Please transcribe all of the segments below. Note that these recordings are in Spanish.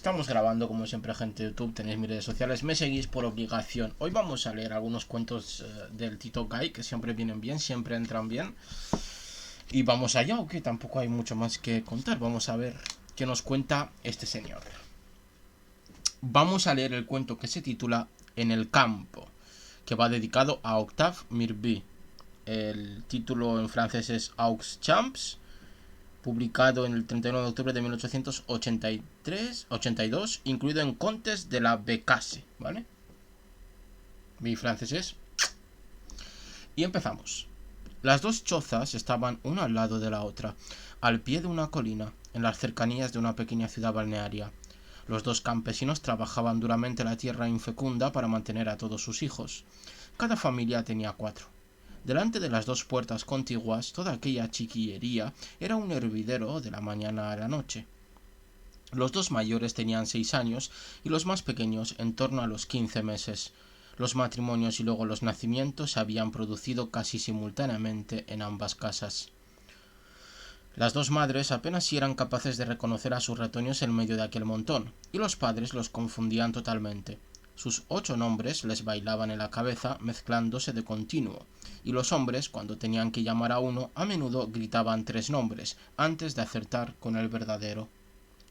Estamos grabando, como siempre, gente de YouTube, tenéis mis redes sociales, me seguís por obligación. Hoy vamos a leer algunos cuentos del Tito Guy, que siempre vienen bien, siempre entran bien. Y vamos allá, aunque tampoco hay mucho más que contar. Vamos a ver qué nos cuenta este señor. Vamos a leer el cuento que se titula En el campo, que va dedicado a Octave Mirbeau. El título en francés es Aux Champs, publicado en el 31 de octubre de 1882, incluido en Contes de la Bécasse, ¿vale? Mi francés es... Y empezamos. Las dos chozas estaban una al lado de la otra, al pie de una colina, en las cercanías de una pequeña ciudad balnearia. Los dos campesinos trabajaban duramente la tierra infecunda para mantener a todos sus hijos. Cada familia tenía 4. Delante de las dos puertas contiguas, toda aquella chiquillería era un hervidero de la mañana a la noche. Los dos mayores tenían 6 años y los más pequeños en torno a los 15 meses. Los matrimonios y luego los nacimientos se habían producido casi simultáneamente en ambas casas. Las dos madres apenas si eran capaces de reconocer a sus retoños en medio de aquel montón, y los padres los confundían totalmente. Sus 8 nombres les bailaban en la cabeza mezclándose de continuo, y los hombres, cuando tenían que llamar a uno, a menudo gritaban 3 nombres, antes de acertar con el verdadero.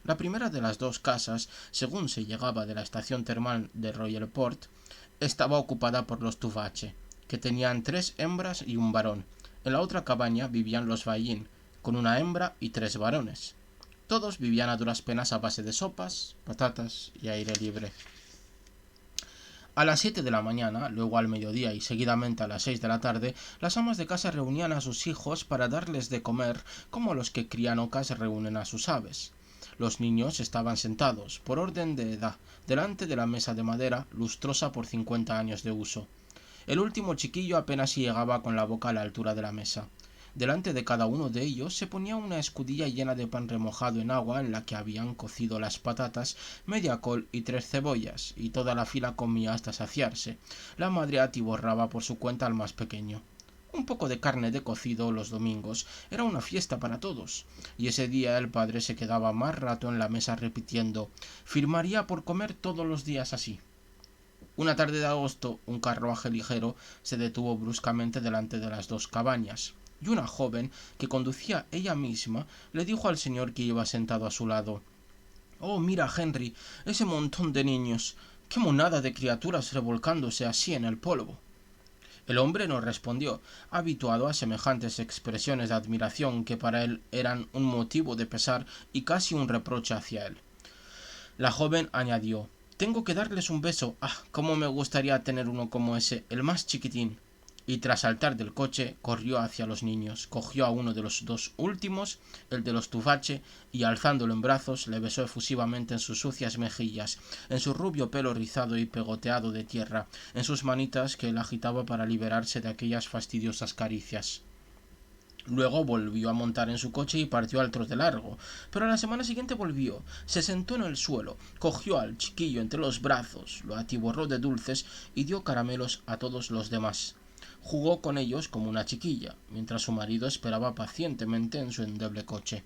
La primera de las dos casas, según se llegaba de la estación termal de Royal Port, estaba ocupada por los Tuvache, que tenían 3 hembras y un varón. En la otra cabaña vivían los Vaillín, con una hembra y 3 varones. Todos vivían a duras penas a base de sopas, patatas y aire libre. A las 7 de la mañana, luego al mediodía y seguidamente a las 6 de la tarde, las amas de casa reunían a sus hijos para darles de comer como los que crían ocas reúnen a sus aves. Los niños estaban sentados, por orden de edad, delante de la mesa de madera, lustrosa por 50 años de uso. El último chiquillo apenas llegaba con la boca a la altura de la mesa. Delante de cada uno de ellos se ponía una escudilla llena de pan remojado en agua en la que habían cocido las patatas, media col y 3 cebollas, y toda la fila comía hasta saciarse. La madre atiborraba por su cuenta al más pequeño. Un poco de carne de cocido los domingos era una fiesta para todos, y ese día el padre se quedaba más rato en la mesa repitiendo: firmaría por comer todos los días así. Una tarde de agosto, un carruaje ligero se detuvo bruscamente delante de las dos cabañas, y una joven, que conducía ella misma, le dijo al señor que iba sentado a su lado: «Oh, mira, Henry, ese montón de niños. Qué monada de criaturas revolcándose así en el polvo». El hombre no respondió, habituado a semejantes expresiones de admiración que para él eran un motivo de pesar y casi un reproche hacia él. La joven añadió: «Tengo que darles un beso. Ah, cómo me gustaría tener uno como ese, el más chiquitín». Y tras saltar del coche, corrió hacia los niños, cogió a uno de los 2 últimos, el de los Tuvache, y alzándolo en brazos, le besó efusivamente en sus sucias mejillas, en su rubio pelo rizado y pegoteado de tierra, en sus manitas que él agitaba para liberarse de aquellas fastidiosas caricias. Luego volvió a montar en su coche y partió al trote largo, pero a la semana siguiente volvió, se sentó en el suelo, cogió al chiquillo entre los brazos, lo atiborró de dulces y dio caramelos a todos los demás. Jugó con ellos como una chiquilla, mientras su marido esperaba pacientemente en su endeble coche.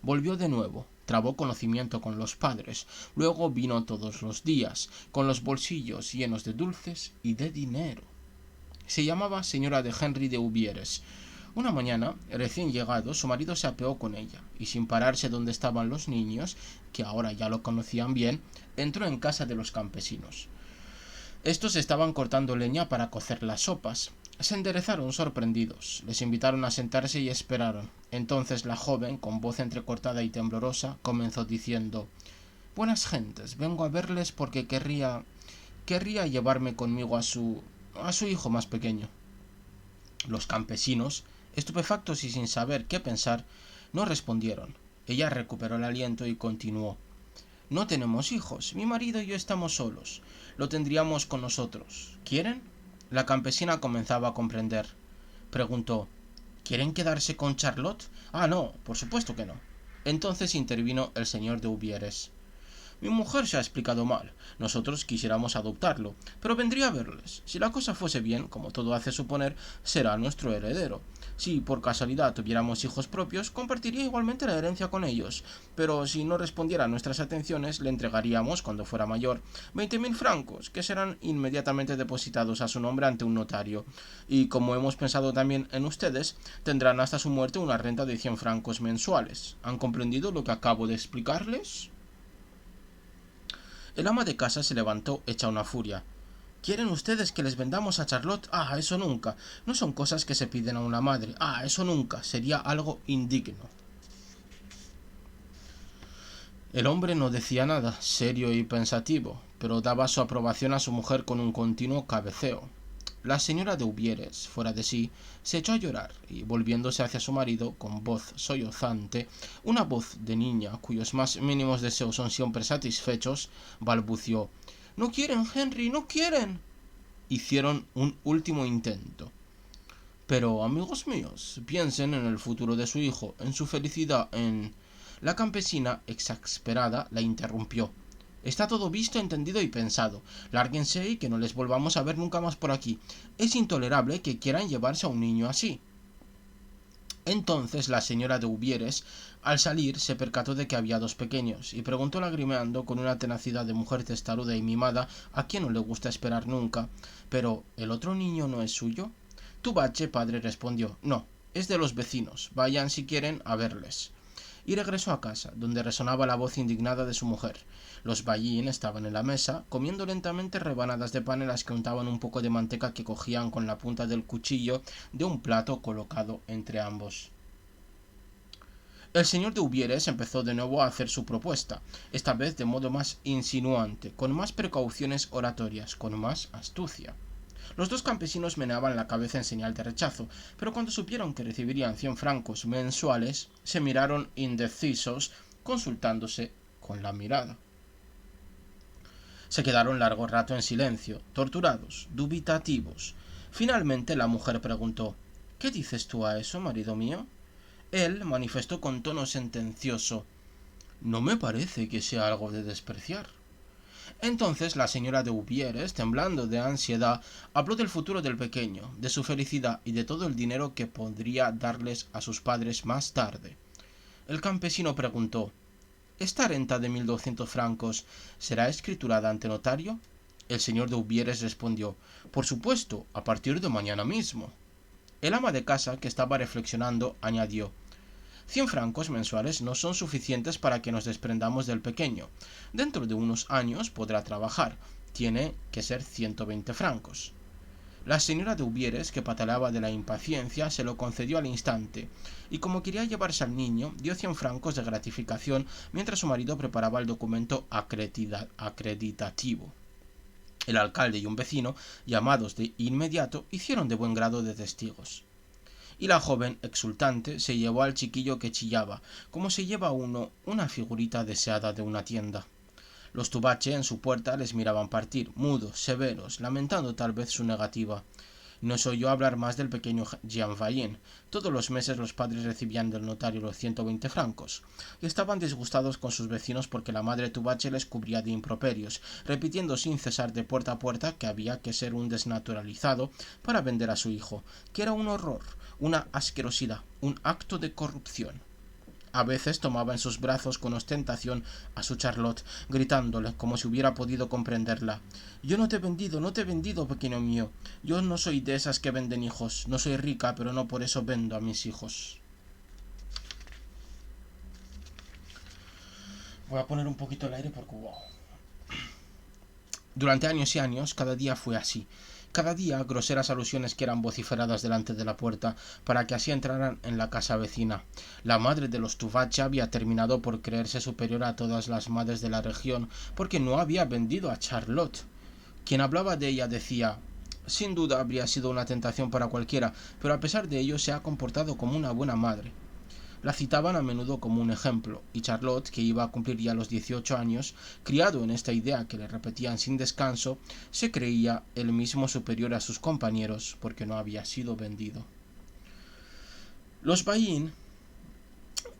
Volvió de nuevo, trabó conocimiento con los padres, luego vino todos los días, con los bolsillos llenos de dulces y de dinero. Se llamaba señora de Henry de Hubieres. Una mañana, recién llegado, su marido se apeó con ella, y sin pararse donde estaban los niños, que ahora ya lo conocían bien, entró en casa de los campesinos. Estos estaban cortando leña para cocer las sopas. Se enderezaron sorprendidos, les invitaron a sentarse y esperaron. Entonces la joven, con voz entrecortada y temblorosa, comenzó diciendo: «Buenas gentes, vengo a verles porque querría llevarme conmigo a su hijo más pequeño». Los campesinos, estupefactos y sin saber qué pensar, no respondieron. Ella recuperó el aliento y continuó: «No tenemos hijos, mi marido y yo estamos solos. Lo tendríamos con nosotros. ¿Quieren?». La campesina comenzaba a comprender. Preguntó: «¿Quieren quedarse con Charlotte?». «Ah, no, por supuesto que no». Entonces intervino el señor de Hubieres. «Mi mujer se ha explicado mal. Nosotros quisiéramos adoptarlo, pero vendría a verles. Si la cosa fuese bien, como todo hace suponer, será nuestro heredero. Si por casualidad tuviéramos hijos propios, compartiría igualmente la herencia con ellos, pero si no respondiera a nuestras atenciones, le entregaríamos, cuando fuera mayor, 20.000 francos, que serán inmediatamente depositados a su nombre ante un notario. Y como hemos pensado también en ustedes, tendrán hasta su muerte una renta de 100 francos mensuales. ¿Han comprendido lo que acabo de explicarles? El ama de casa se levantó hecha una furia. ¿Quieren ustedes que les vendamos a Charlotte? Ah, eso nunca. No son cosas que se piden a una madre. Ah, eso nunca. Sería algo indigno. El hombre no decía nada, serio y pensativo, pero daba su aprobación a su mujer con un continuo cabeceo. La señora de Hubieres, fuera de sí, se echó a llorar y, volviéndose hacia su marido, con voz sollozante, una voz de niña cuyos más mínimos deseos son siempre satisfechos, balbució: «¡No quieren, Henry! ¡No quieren!». Hicieron un último intento. Pero, amigos míos, piensen en el futuro de su hijo, en su felicidad, en... La campesina, exasperada, la interrumpió. Está todo visto, entendido y pensado. Lárguense y que no les volvamos a ver nunca más por aquí. Es intolerable que quieran llevarse a un niño así. Entonces la señora de Hubieres, al salir, se percató de que había dos pequeños, y preguntó lagrimeando con una tenacidad de mujer testaruda y mimada a quien no le gusta esperar nunca: «¿Pero el otro niño no es suyo?». Tuvache padre respondió: «No, es de los vecinos. Vayan si quieren a verles». Y regresó a casa, donde resonaba la voz indignada de su mujer. Los Ballín estaban en la mesa, comiendo lentamente rebanadas de pan en las que untaban un poco de manteca que cogían con la punta del cuchillo de un plato colocado entre ambos. El señor de Hubieres empezó de nuevo a hacer su propuesta, esta vez de modo más insinuante, con más precauciones oratorias, con más astucia. Los dos campesinos meneaban la cabeza en señal de rechazo, pero cuando supieron que recibirían 100 francos mensuales, se miraron indecisos, consultándose con la mirada. Se quedaron largo rato en silencio, torturados, dubitativos. Finalmente la mujer preguntó: «¿Qué dices tú a eso, marido mío?». Él manifestó con tono sentencioso: «No me parece que sea algo de despreciar». Entonces la señora de Hubieres, temblando de ansiedad, habló del futuro del pequeño, de su felicidad y de todo el dinero que podría darles a sus padres más tarde. El campesino preguntó: «¿Esta renta de 1.200 francos será escriturada ante notario?». El señor de Hubieres respondió: «Por supuesto, a partir de mañana mismo». El ama de casa, que estaba reflexionando, añadió: «100 francos mensuales no son suficientes para que nos desprendamos del pequeño. Dentro de unos años podrá trabajar. Tiene que ser 120 francos». La señora de Hubieres, que pataleaba de la impaciencia, se lo concedió al instante, y como quería llevarse al niño, dio 100 francos de gratificación mientras su marido preparaba el documento acreditativo. El alcalde y un vecino, llamados de inmediato, hicieron de buen grado de testigos. Y la joven, exultante, se llevó al chiquillo que chillaba, como se lleva uno una figurita deseada de una tienda. Los Tuvache en su puerta les miraban partir, mudos, severos, lamentando tal vez su negativa. No se oyó hablar más del pequeño Jean Valjean. Todos los meses los padres recibían del notario los 120 francos, y estaban disgustados con sus vecinos porque la madre Tuvache les cubría de improperios, repitiendo sin cesar de puerta a puerta que había que ser un desnaturalizado para vender a su hijo, que era un horror, una asquerosidad, un acto de corrupción. A veces tomaba en sus brazos con ostentación a su Charlotte, gritándole como si hubiera podido comprenderla: «Yo no te he vendido, pequeño mío. Yo no soy de esas que venden hijos. No soy rica, pero no por eso vendo a mis hijos». Voy a poner un poquito el aire porque wow. Durante años y años, cada día fue así. Cada día groseras alusiones que eran vociferadas delante de la puerta para que así entraran en la casa vecina. La madre de los Tuvache había terminado por creerse superior a todas las madres de la región porque no había vendido a Charlotte. Quien hablaba de ella decía: «Sin duda habría sido una tentación para cualquiera, pero a pesar de ello se ha comportado como una buena madre». La citaban a menudo como un ejemplo, y Charlotte, que iba a cumplir ya los 18 años, criado en esta idea que le repetían sin descanso, se creía él mismo superior a sus compañeros porque no había sido vendido. Los Ballín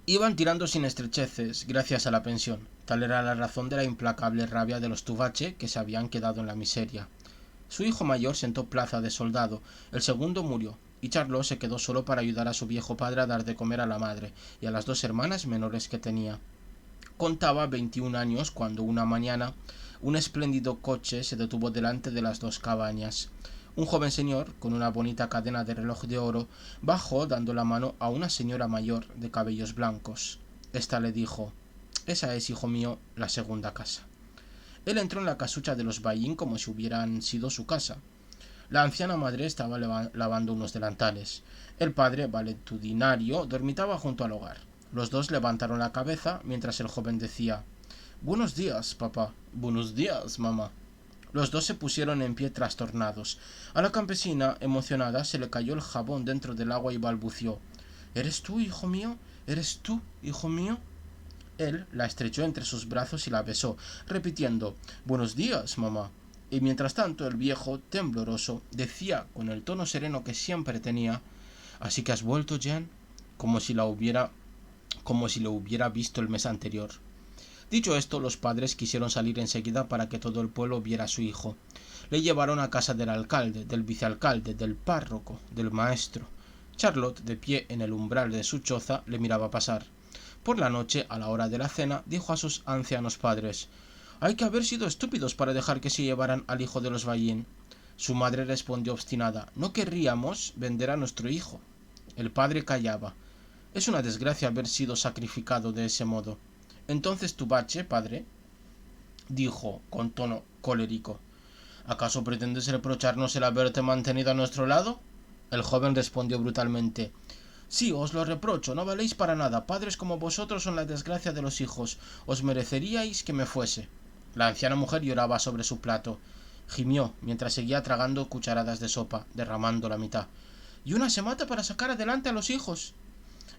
iban tirando sin estrecheces gracias a la pensión. Tal era la razón de la implacable rabia de los Tuvache, que se habían quedado en la miseria. Su hijo mayor sentó plaza de soldado, el segundo murió, y Charlot se quedó solo para ayudar a su viejo padre a dar de comer a la madre y a las dos hermanas menores que tenía. Contaba 21 años cuando una mañana un espléndido coche se detuvo delante de las dos cabañas. Un joven señor, con una bonita cadena de reloj de oro, bajó dando la mano a una señora mayor de cabellos blancos. Esta le dijo: «Esa es, hijo mío, la segunda casa». Él entró en la casucha de los Ballín como si hubieran sido su casa. La anciana madre estaba lavando unos delantales. El padre, valetudinario, dormitaba junto al hogar. Los dos levantaron la cabeza mientras el joven decía: «Buenos días, papá». «Buenos días, mamá». Los dos se pusieron en pie trastornados. A la campesina, emocionada, se le cayó el jabón dentro del agua y balbució: «¿Eres tú, hijo mío? ¿Eres tú, hijo mío?». Él la estrechó entre sus brazos y la besó, repitiendo: «Buenos días, mamá». Y mientras tanto el viejo, tembloroso, decía con el tono sereno que siempre tenía: «¿Así que has vuelto, Jean?», como si lo hubiera visto el mes anterior. Dicho esto, los padres quisieron salir enseguida para que todo el pueblo viera a su hijo. Le llevaron a casa del alcalde, del vicealcalde, del párroco, del maestro. Charlot, de pie en el umbral de su choza, le miraba pasar. Por la noche, a la hora de la cena, dijo a sus ancianos padres: «Hay que haber sido estúpidos para dejar que se llevaran al hijo de los Ballín». Su madre respondió obstinada: «No querríamos vender a nuestro hijo». El padre callaba. «Es una desgracia haber sido sacrificado de ese modo». Entonces Tubache, padre, dijo con tono colérico: «¿Acaso pretendes reprocharnos el haberte mantenido a nuestro lado?». El joven respondió brutalmente: «Sí, os lo reprocho, no valéis para nada. Padres como vosotros son la desgracia de los hijos. Os mereceríais que me fuese». La anciana mujer lloraba sobre su plato. Gimió mientras seguía tragando cucharadas de sopa, derramando la mitad. «Y una se mata para sacar adelante a los hijos».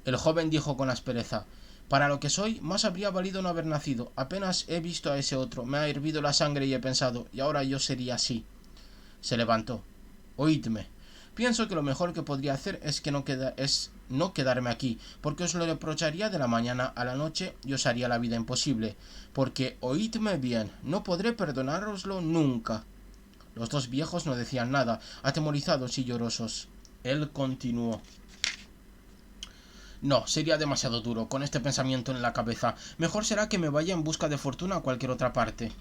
El joven dijo con aspereza: «Para lo que soy, más habría valido no haber nacido. Apenas he visto a ese otro, me ha hervido la sangre y he pensado: y ahora yo sería así». Se levantó. «Oídme. Pienso que lo mejor que podría hacer es no quedarme aquí, porque os lo reprocharía de la mañana a la noche y os haría la vida imposible. Porque, oídme bien, no podré perdonároslo nunca». Los dos viejos no decían nada, atemorizados y llorosos. Él continuó: «No, sería demasiado duro, con este pensamiento en la cabeza. Mejor será que me vaya en busca de fortuna a cualquier otra parte».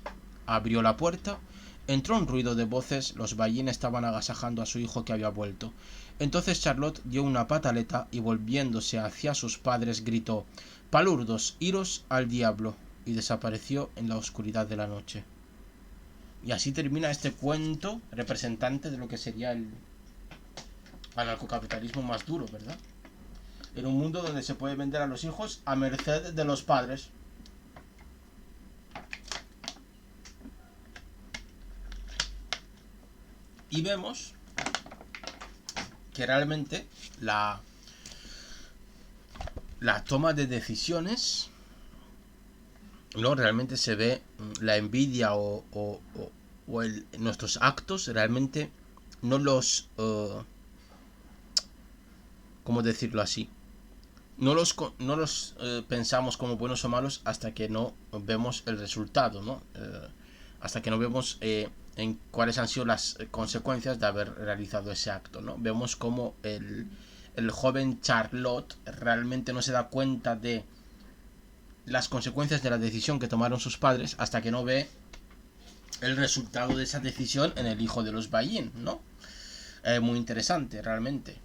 Abrió la puerta. Entró un ruido de voces. Los Ballín estaban agasajando a su hijo que había vuelto. Entonces Charlot dio una pataleta y, volviéndose hacia sus padres, gritó: «Palurdos, iros al diablo», y desapareció en la oscuridad de la noche. Y así termina este cuento representante de lo que sería el anarcocapitalismo más duro, ¿verdad? En un mundo donde se puede vender a los hijos a merced de los padres. Y vemos que realmente la toma de decisiones, no, realmente se ve la envidia nuestros actos realmente no los ¿cómo decirlo así? No los pensamos como buenos o malos hasta que no vemos el resultado, ¿no? Hasta que no vemos en cuáles han sido las consecuencias de haber realizado ese acto, ¿no? Vemos como el joven Charlot realmente no se da cuenta de las consecuencias de la decisión que tomaron sus padres hasta que no ve el resultado de esa decisión en el hijo de los Ballín, ¿no? Muy interesante, realmente.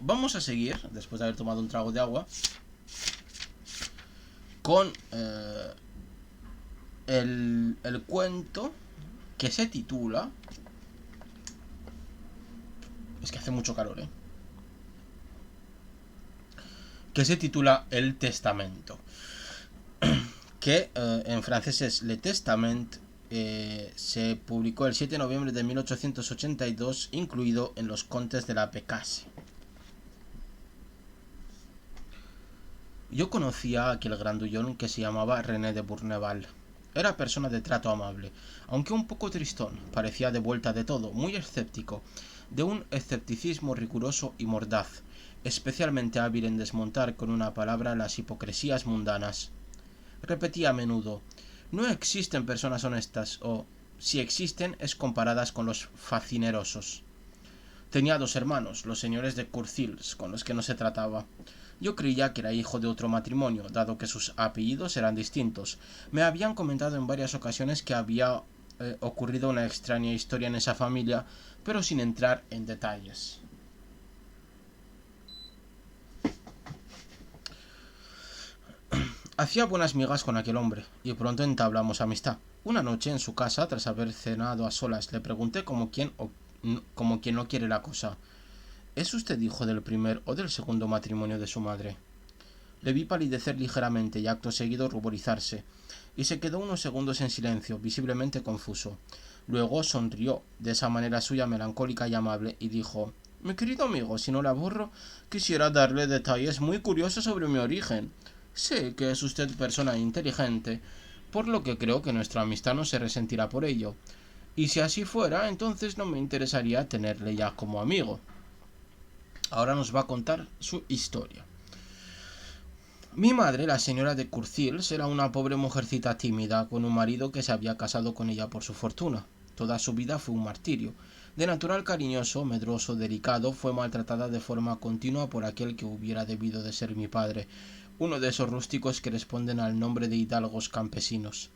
Vamos a seguir, después de haber tomado un trago de agua, con el cuento que se titula... Es que hace mucho calor, que se titula El Testamento, que en francés es Le Testament. Se publicó el 7 de noviembre de 1882, incluido en los Contes de la Bécasse. Yo conocía a aquel grandullón que se llamaba René de Bourneval. Era persona de trato amable, aunque un poco tristón, parecía de vuelta de todo, muy escéptico, de un escepticismo riguroso y mordaz, especialmente hábil en desmontar con una palabra las hipocresías mundanas. Repetía a menudo: «No existen personas honestas», o «si existen es comparadas con los facinerosos». Tenía 2 hermanos, los señores de Curcils, con los que no se trataba. Yo creía que era hijo de otro matrimonio, dado que sus apellidos eran distintos. Me habían comentado en varias ocasiones que había ocurrido una extraña historia en esa familia, pero sin entrar en detalles. Hacía buenas migas con aquel hombre, y pronto entablamos amistad. Una noche en su casa, tras haber cenado a solas, le pregunté como quien no quiere la cosa: ¿es usted hijo del primer o del segundo matrimonio de su madre? Le vi palidecer ligeramente y acto seguido ruborizarse, y se quedó unos segundos en silencio, visiblemente confuso. Luego sonrió, de esa manera suya melancólica y amable, y dijo: Mi querido amigo, si no le aburro, quisiera darle detalles muy curiosos sobre mi origen. Sé que es usted persona inteligente, por lo que creo que nuestra amistad no se resentirá por ello. Y si así fuera, entonces no me interesaría tenerle ya como amigo. Ahora nos va a contar su historia. Mi madre, la señora de Curcils, era una pobre mujercita tímida, con un marido que se había casado con ella por su fortuna. Toda su vida fue un martirio. De natural cariñoso, medroso, delicado, fue maltratada de forma continua por aquel que hubiera debido de ser mi padre, uno de esos rústicos que responden al nombre de hidalgos campesinos.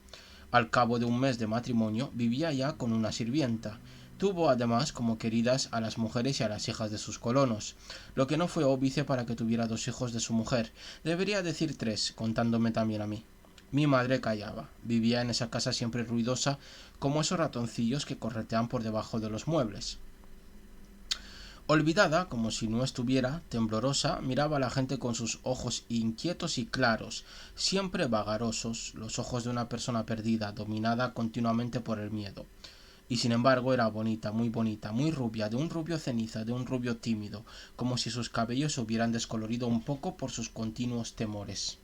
Al cabo de un mes de matrimonio, vivía ya con una sirvienta. Tuvo además como queridas a las mujeres y a las hijas de sus colonos, lo que no fue óbice para que tuviera 2 hijos de su mujer, debería decir 3, contándome también a mí. Mi madre callaba, vivía en esa casa siempre ruidosa, como esos ratoncillos que corretean por debajo de los muebles. Olvidada, como si no estuviera, temblorosa, miraba a la gente con sus ojos inquietos y claros, siempre vagarosos, los ojos de una persona perdida, dominada continuamente por el miedo. Y sin embargo era bonita, muy rubia, de un rubio ceniza, de un rubio tímido, como si sus cabellos se hubieran descolorido un poco por sus continuos temores.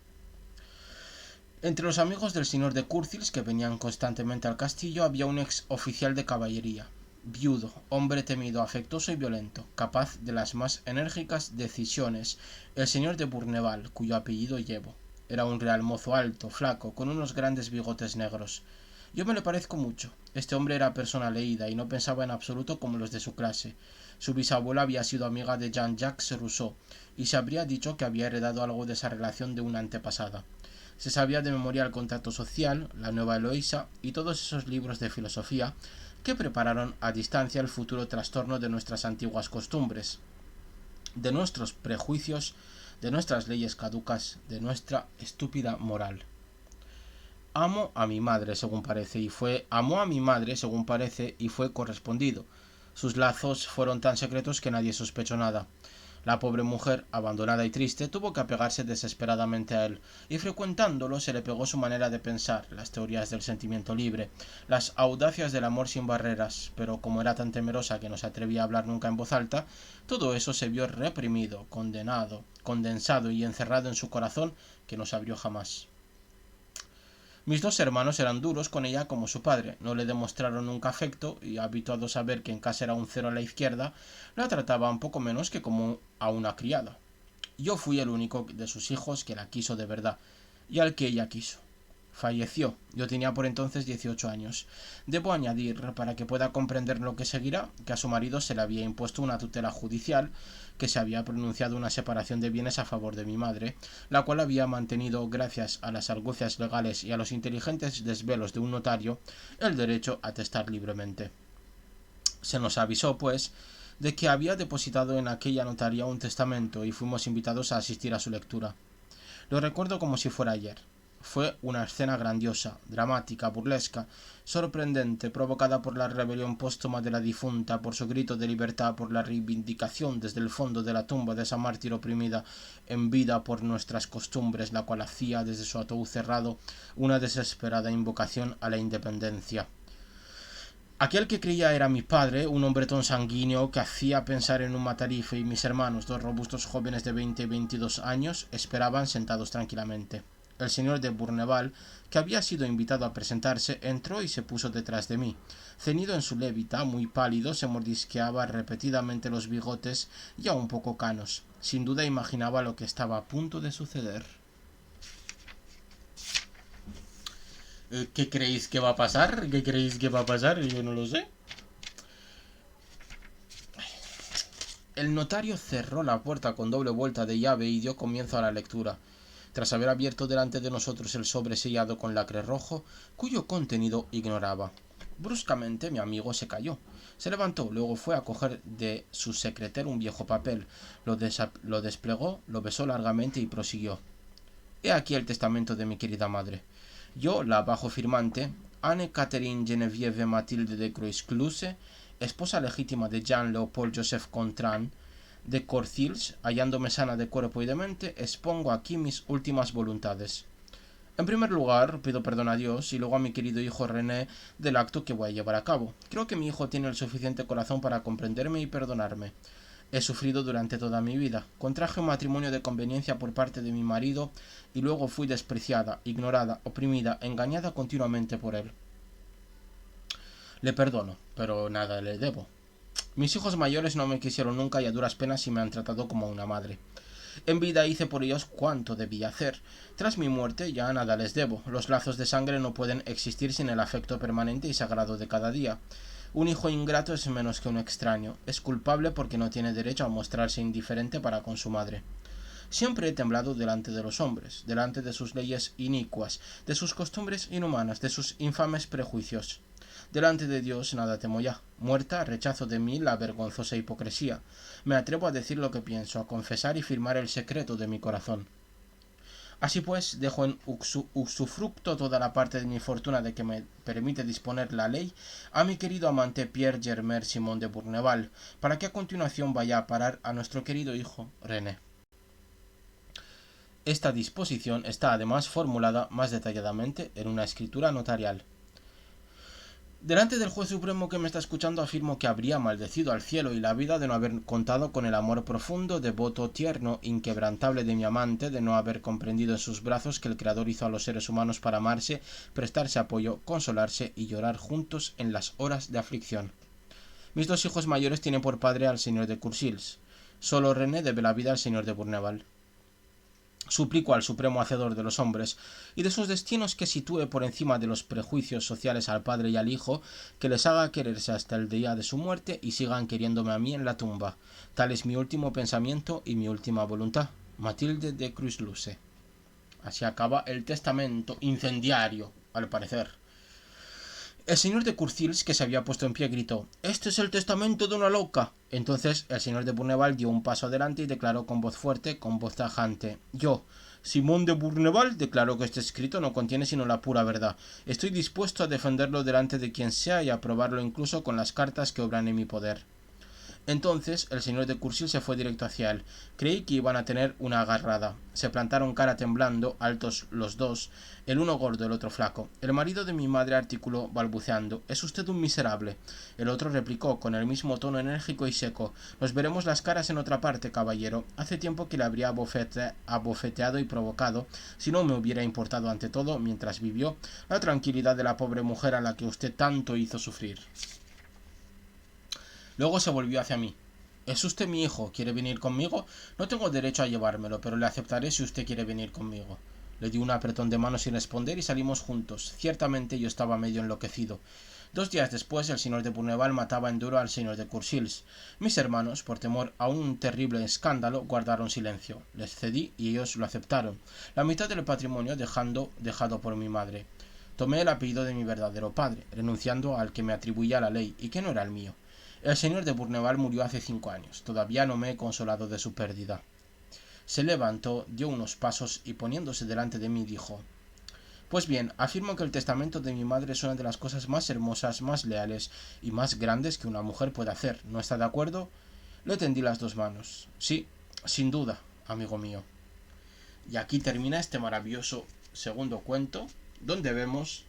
Entre los amigos del señor de Curcils, que venían constantemente al castillo, había un ex oficial de caballería, viudo, hombre temido, afectuoso y violento, capaz de las más enérgicas decisiones, el señor de Bourneval, cuyo apellido llevo. Era un real mozo alto, flaco, con unos grandes bigotes negros. Yo me le parezco mucho. Este hombre era persona leída y no pensaba en absoluto como los de su clase. Su bisabuela había sido amiga de Jean-Jacques Rousseau, y se habría dicho que había heredado algo de esa relación de una antepasada. Se sabía de memoria el contrato social, la nueva Eloísa y todos esos libros de filosofía que prepararon a distancia el futuro trastorno de nuestras antiguas costumbres, de nuestros prejuicios, de nuestras leyes caducas, de nuestra estúpida moral. Amó a mi madre, según parece, y fue correspondido. Sus lazos fueron tan secretos que nadie sospechó nada. La pobre mujer, abandonada y triste, tuvo que apegarse desesperadamente a él, y frecuentándolo se le pegó su manera de pensar, las teorías del sentimiento libre, las audacias del amor sin barreras, pero como era tan temerosa que no se atrevía a hablar nunca en voz alta, todo eso se vio reprimido, condensado y encerrado en su corazón, que no se abrió jamás. Mis 2 hermanos eran duros con ella como su padre, no le demostraron nunca afecto y, habituados a ver que en casa era un cero a la izquierda, la trataban poco menos que como a una criada. Yo fui el único de sus hijos que la quiso de verdad, y al que ella quiso. Falleció. Yo tenía por entonces 18 años. Debo añadir, para que pueda comprender lo que seguirá, que a su marido se le había impuesto una tutela judicial, que se había pronunciado una separación de bienes a favor de mi madre, la cual había mantenido, gracias a las argucias legales y a los inteligentes desvelos de un notario, el derecho a testar libremente. Se nos avisó, pues, de que había depositado en aquella notaría un testamento y fuimos invitados a asistir a su lectura. Lo recuerdo como si fuera ayer. Fue una escena grandiosa, dramática, burlesca, sorprendente, provocada por la rebelión póstuma de la difunta, por su grito de libertad, por la reivindicación desde el fondo de la tumba de esa mártir oprimida en vida por nuestras costumbres, la cual hacía desde su ataúd cerrado una desesperada invocación a la independencia. Aquel que creía era mi padre, un hombretón sanguíneo que hacía pensar en un matarife, y mis hermanos, 2 robustos jóvenes de 20 y 22 años, esperaban sentados tranquilamente. El señor de Bourneval, que había sido invitado a presentarse, entró y se puso detrás de mí. Ceñido en su levita, muy pálido, se mordisqueaba repetidamente los bigotes, ya un poco canos. Sin duda imaginaba lo que estaba a punto de suceder. ¿Qué creéis que va a pasar? ¿Qué creéis que va a pasar? Yo no lo sé. El notario cerró la puerta con doble vuelta de llave y dio comienzo a la lectura. Tras haber abierto delante de nosotros el sobre sellado con lacre rojo, cuyo contenido ignoraba. Bruscamente mi amigo se calló. Se levantó, luego fue a coger de su secretero un viejo papel, lo desplegó, lo besó largamente y prosiguió. He aquí el testamento de mi querida madre. Yo, la bajo firmante, Anne Catherine Geneviève Mathilde de Croix-Cluse, esposa legítima de Jean-Leopold Joseph Gontran, de Corcils, hallándome sana de cuerpo y de mente, expongo aquí mis últimas voluntades. En primer lugar, pido perdón a Dios y luego a mi querido hijo René del acto que voy a llevar a cabo. Creo que mi hijo tiene el suficiente corazón para comprenderme y perdonarme. He sufrido durante toda mi vida. Contraje un matrimonio de conveniencia por parte de mi marido y luego fui despreciada, ignorada, oprimida, engañada continuamente por él. Le perdono, pero nada le debo. Mis hijos mayores no me quisieron nunca y a duras penas y me han tratado como una madre. En vida hice por ellos cuanto debía hacer. Tras mi muerte ya nada les debo. Los lazos de sangre no pueden existir sin el afecto permanente y sagrado de cada día. Un hijo ingrato es menos que un extraño. Es culpable porque no tiene derecho a mostrarse indiferente para con su madre. Siempre he temblado delante de los hombres, delante de sus leyes inicuas, de sus costumbres inhumanas, de sus infames prejuicios. Delante de Dios nada temo ya. Muerta, rechazo de mí la vergonzosa hipocresía. Me atrevo a decir lo que pienso, a confesar y firmar el secreto de mi corazón. Así pues, dejo en usufructo toda la parte de mi fortuna de que me permite disponer la ley a mi querido amante Pierre Germer Simón de Bourneval, para que a continuación vaya a parar a nuestro querido hijo René. Esta disposición está además formulada más detalladamente en una escritura notarial. Delante del juez supremo que me está escuchando afirmo que habría maldecido al cielo y la vida de no haber contado con el amor profundo, devoto, tierno, inquebrantable de mi amante, de no haber comprendido en sus brazos que el Creador hizo a los seres humanos para amarse, prestarse apoyo, consolarse y llorar juntos en las horas de aflicción. Mis dos hijos mayores tienen por padre al señor de Courcils. Solo René debe la vida al señor de Bourneval. Suplico al supremo hacedor de los hombres y de sus destinos que sitúe por encima de los prejuicios sociales al padre y al hijo, que les haga quererse hasta el día de su muerte y sigan queriéndome a mí en la tumba. Tal es mi último pensamiento y mi última voluntad. Mathilde de Croix-Cluse. Así acaba el testamento incendiario, al parecer. El señor de Courcils, que se había puesto en pie, gritó: «¡Este es el testamento de una loca!». Entonces el señor de Bourneval dio un paso adelante y declaró con voz fuerte, con voz tajante: «Yo, Simón de Bourneval, declaro que este escrito no contiene sino la pura verdad. Estoy dispuesto a defenderlo delante de quien sea y a probarlo incluso con las cartas que obran en mi poder». Entonces el señor de Courcils se fue directo hacia él. Creí que iban a tener una agarrada. Se plantaron cara temblando, altos los dos, el uno gordo, el otro flaco. El marido de mi madre articuló balbuceando: «Es usted un miserable». El otro replicó con el mismo tono enérgico y seco: «Nos veremos las caras en otra parte, caballero. Hace tiempo que le habría abofeteado y provocado, si no me hubiera importado ante todo, mientras vivió, la tranquilidad de la pobre mujer a la que usted tanto hizo sufrir». Luego se volvió hacia mí. «¿Es usted mi hijo? ¿Quiere venir conmigo? No tengo derecho a llevármelo, pero le aceptaré si usted quiere venir conmigo». Le di un apretón de mano sin responder y salimos juntos. Ciertamente yo estaba medio enloquecido. 2 días después el señor de Bourneval mataba en duro al señor de Courcils. Mis hermanos, por temor a un terrible escándalo, guardaron silencio. Les cedí y ellos lo aceptaron. La mitad del patrimonio dejado por mi madre. Tomé el apellido de mi verdadero padre, renunciando al que me atribuía la ley y que no era el mío. El señor de Bourneval murió hace 5 años. Todavía no me he consolado de su pérdida. Se levantó, dio unos pasos y poniéndose delante de mí dijo: «Pues bien, afirmo que el testamento de mi madre es una de las cosas más hermosas, más leales y más grandes que una mujer puede hacer. ¿No está de acuerdo?». Le tendí las 2 manos. «Sí, sin duda, amigo mío». Y aquí termina este maravilloso segundo cuento, donde vemos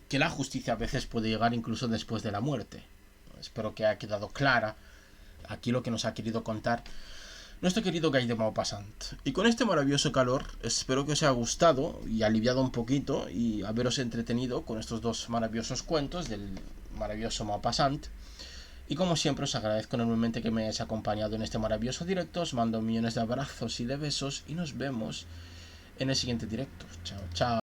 que la justicia a veces puede llegar incluso después de la muerte. Espero que haya quedado clara aquí lo que nos ha querido contar nuestro querido Guy de Maupassant. Y con este maravilloso calor, espero que os haya gustado y aliviado un poquito y haberos entretenido con estos 2 maravillosos cuentos del maravilloso Maupassant. Y como siempre os agradezco enormemente que me hayáis acompañado en este maravilloso directo. Os mando millones de abrazos y de besos y nos vemos en el siguiente directo. Chao, chao.